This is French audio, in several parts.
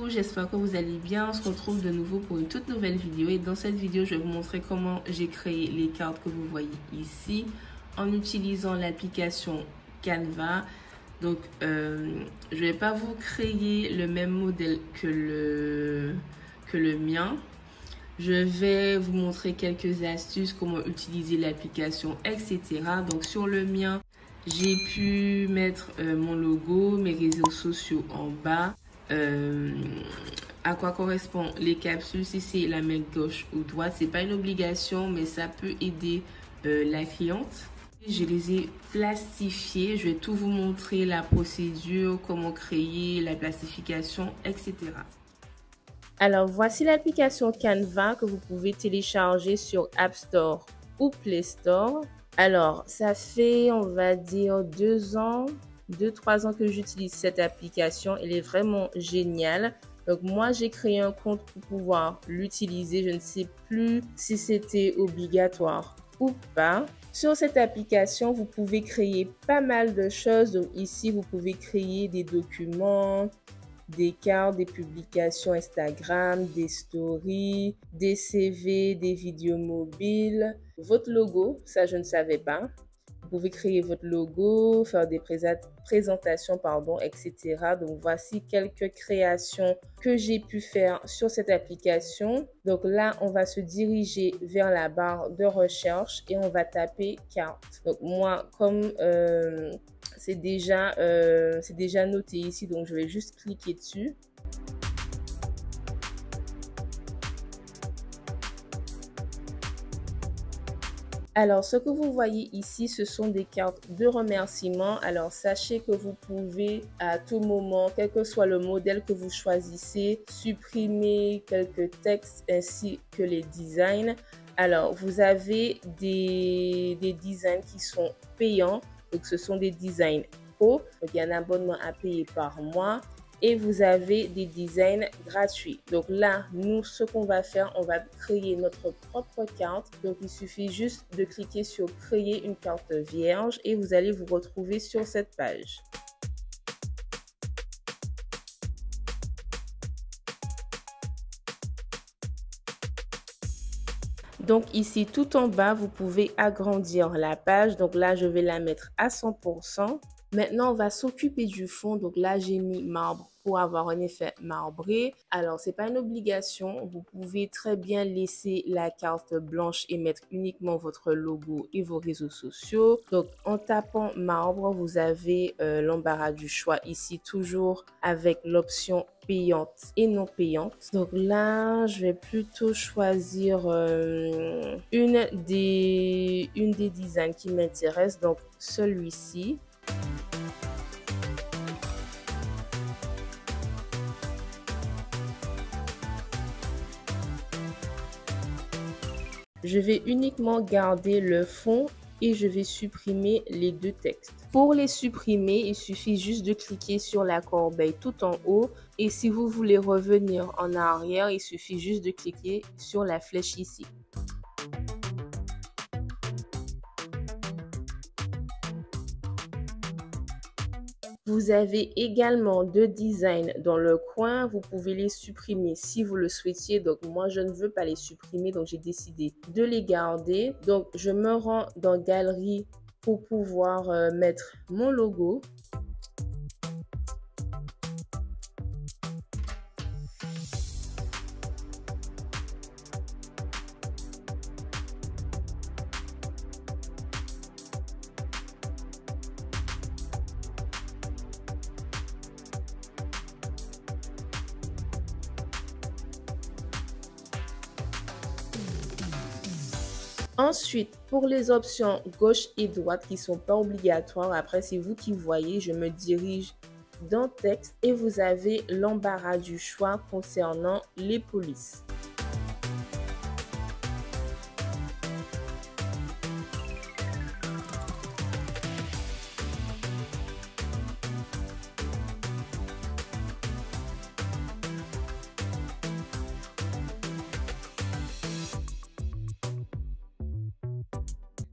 vous, j'espère que vous allez bien. On se retrouve de nouveau pour une toute nouvelle vidéo et dans cette vidéo, je vais vous montrer comment j'ai créé les cartes que vous voyez ici en utilisant l'application Canva. Donc, je vais pas vous créer le même modèle que le mien. Je vais vous montrer quelques astuces, comment utiliser l'application, etc. Donc, sur le mien, j'ai pu mettre mon logo, mes réseaux sociaux en bas. À quoi correspondent les capsules, si c'est la main gauche ou droite, c'est pas une obligation, mais ça peut aider la cliente. Je les ai plastifiés, je vais tout vous montrer, la procédure, comment créer la plastification, etc. Alors voici l'application Canva que vous pouvez télécharger sur App Store ou Play Store. Alors ça fait, on va dire, 2-3 ans que j'utilise cette application. Elle est vraiment géniale. Donc moi, j'ai créé un compte pour pouvoir l'utiliser. Je ne sais plus si c'était obligatoire ou pas. Sur cette application, vous pouvez créer pas mal de choses. Donc ici, vous pouvez créer des documents, des cartes, des publications Instagram, des stories, des CV, des vidéos mobiles. Votre logo, ça je ne savais pas. Vous pouvez créer votre logo, faire des présentations, etc. Donc, voici quelques créations que j'ai pu faire sur cette application. Donc là, on va se diriger vers la barre de recherche et on va taper carte. Donc moi, comme c'est déjà noté ici, donc je vais juste cliquer dessus. Alors, ce que vous voyez ici, ce sont des cartes de remerciement. Alors, sachez que vous pouvez à tout moment, quel que soit le modèle que vous choisissez, supprimer quelques textes ainsi que les designs. Alors, vous avez des designs qui sont payants. Donc, ce sont des designs pro. Donc, il y a un abonnement à payer par mois. Et vous avez des designs gratuits. Donc là, nous, ce qu'on va faire, on va créer notre propre carte. Donc, il suffit juste de cliquer sur créer une carte vierge et vous allez vous retrouver sur cette page. Donc ici, tout en bas, vous pouvez agrandir la page. Donc là, je vais la mettre à 100%. Maintenant, on va s'occuper du fond. Donc là, j'ai mis marbre pour avoir un effet marbré. Alors, ce n'est pas une obligation. Vous pouvez très bien laisser la carte blanche et mettre uniquement votre logo et vos réseaux sociaux. Donc, en tapant marbre, vous avez l'embarras du choix ici, toujours avec l'option payante et non payante. Donc là, je vais plutôt choisir une des designs qui m'intéresse, donc celui-ci. Je vais uniquement garder le fond et je vais supprimer les deux textes. Pour les supprimer, il suffit juste de cliquer sur la corbeille tout en haut et si vous voulez revenir en arrière, il suffit juste de cliquer sur la flèche ici. Vous avez également deux designs dans le coin. Vous pouvez les supprimer si vous le souhaitiez. Donc, moi, je ne veux pas les supprimer. Donc, j'ai décidé de les garder. Donc, je me rends dans Galerie pour pouvoir mettre mon logo. Ensuite, pour les options gauche et droite qui ne sont pas obligatoires, après c'est vous qui voyez, je me dirige dans texte et vous avez l'embarras du choix concernant les polices.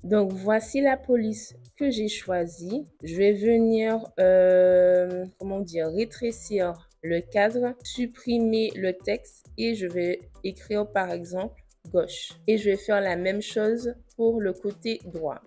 Donc, voici la police que j'ai choisie. Je vais venir, rétrécir le cadre, supprimer le texte et je vais écrire par exemple gauche. Et je vais faire la même chose pour le côté droit.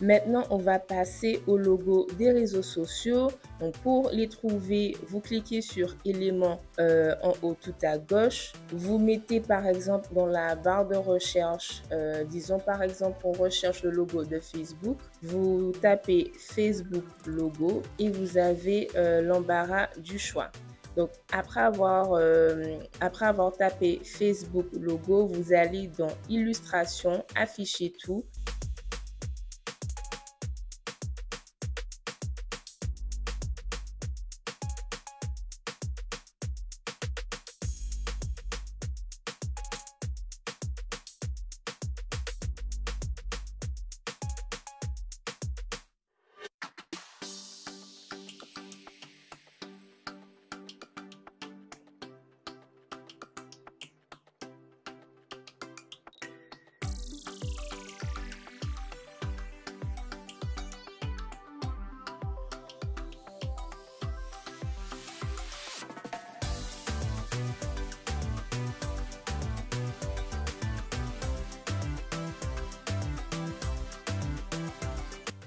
Maintenant, on va passer au logo des réseaux sociaux. Donc, pour les trouver, vous cliquez sur éléments en haut tout à gauche. Vous mettez par exemple dans la barre de recherche, disons par exemple, on recherche le logo de Facebook. Vous tapez Facebook logo et vous avez l'embarras du choix. Donc, après avoir tapé Facebook logo, vous allez dans Illustration, Afficher tout.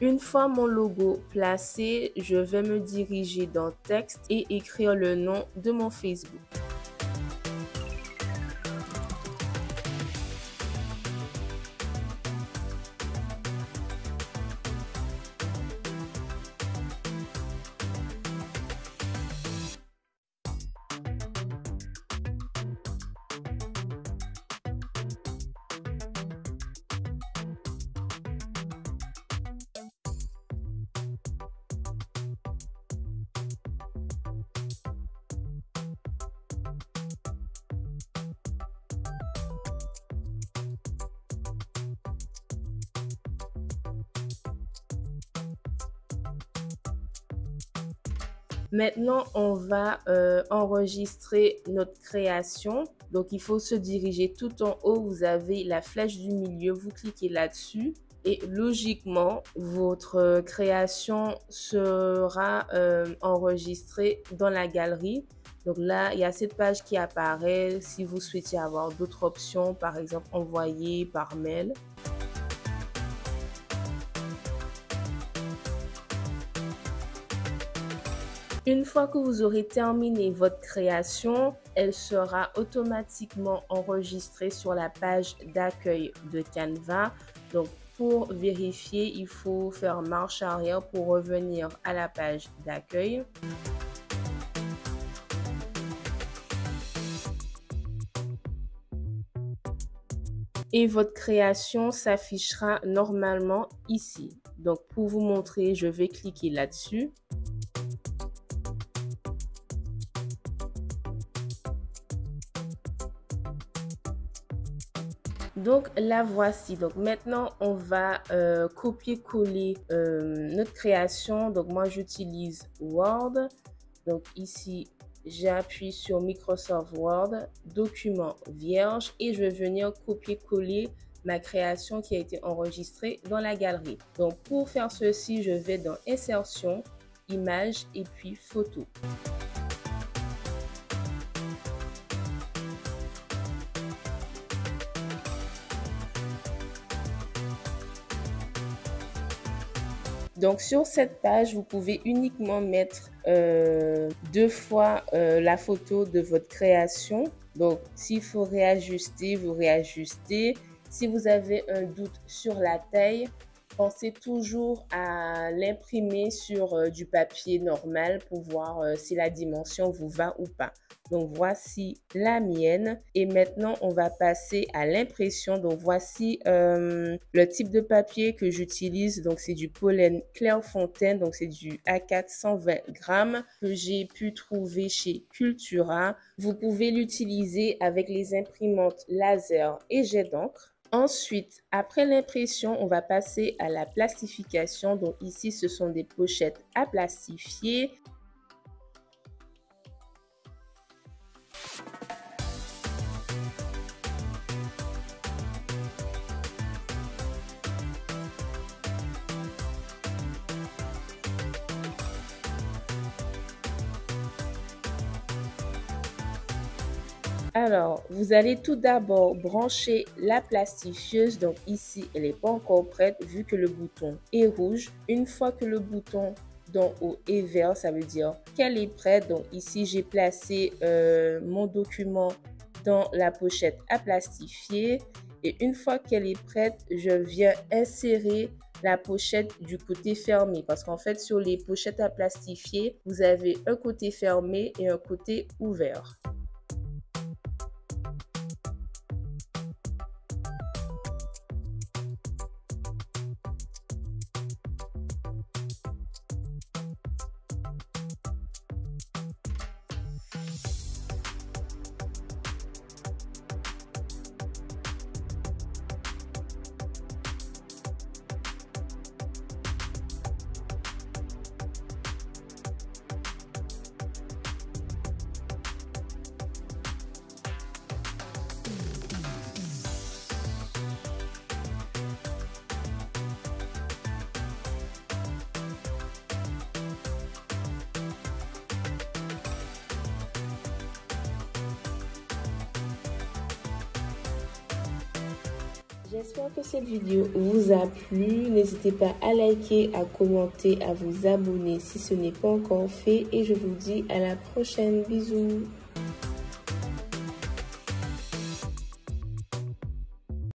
Une fois mon logo placé, je vais me diriger dans Texte et écrire le nom de mon Facebook. Maintenant, on va enregistrer notre création. Donc, il faut se diriger tout en haut. Vous avez la flèche du milieu. Vous cliquez là-dessus. Et logiquement, votre création sera enregistrée dans la galerie. Donc là, il y a cette page qui apparaît si vous souhaitez avoir d'autres options, par exemple envoyer par mail. Une fois que vous aurez terminé votre création, elle sera automatiquement enregistrée sur la page d'accueil de Canva. Donc, pour vérifier, il faut faire marche arrière pour revenir à la page d'accueil. Et votre création s'affichera normalement ici. Donc, pour vous montrer, je vais cliquer là-dessus. Donc la voici. Donc maintenant on va copier-coller notre création. Donc moi j'utilise Word. Donc ici j'appuie sur Microsoft Word, document vierge et je vais venir copier-coller ma création qui a été enregistrée dans la galerie. Donc pour faire ceci, je vais dans Insertion, Images et puis Photos. Donc, sur cette page, vous pouvez uniquement mettre 2 fois la photo de votre création. Donc, s'il faut réajuster, vous réajustez. Si vous avez un doute sur la taille, pensez toujours à l'imprimer sur du papier normal pour voir si la dimension vous va ou pas. Donc, voici la mienne. Et maintenant, on va passer à l'impression. Donc, voici le type de papier que j'utilise. Donc, c'est du pollen Clairefontaine. Donc, c'est du A4 120 grammes que j'ai pu trouver chez Cultura. Vous pouvez l'utiliser avec les imprimantes laser et jet d'encre. Ensuite, après l'impression, on va passer à la plastification. Donc ici, ce sont des pochettes à plastifier. Alors, vous allez tout d'abord brancher la plastifieuse. Donc ici, elle n'est pas encore prête vu que le bouton est rouge. Une fois que le bouton d'en haut est vert, ça veut dire qu'elle est prête. Donc ici, j'ai placé mon document dans la pochette à plastifier. Et une fois qu'elle est prête, je viens insérer la pochette du côté fermé. Parce qu'en fait, sur les pochettes à plastifier, vous avez un côté fermé et un côté ouvert. J'espère que cette vidéo vous a plu. N'hésitez pas à liker, à commenter, à vous abonner si ce n'est pas encore fait. Et je vous dis à la prochaine. Bisous.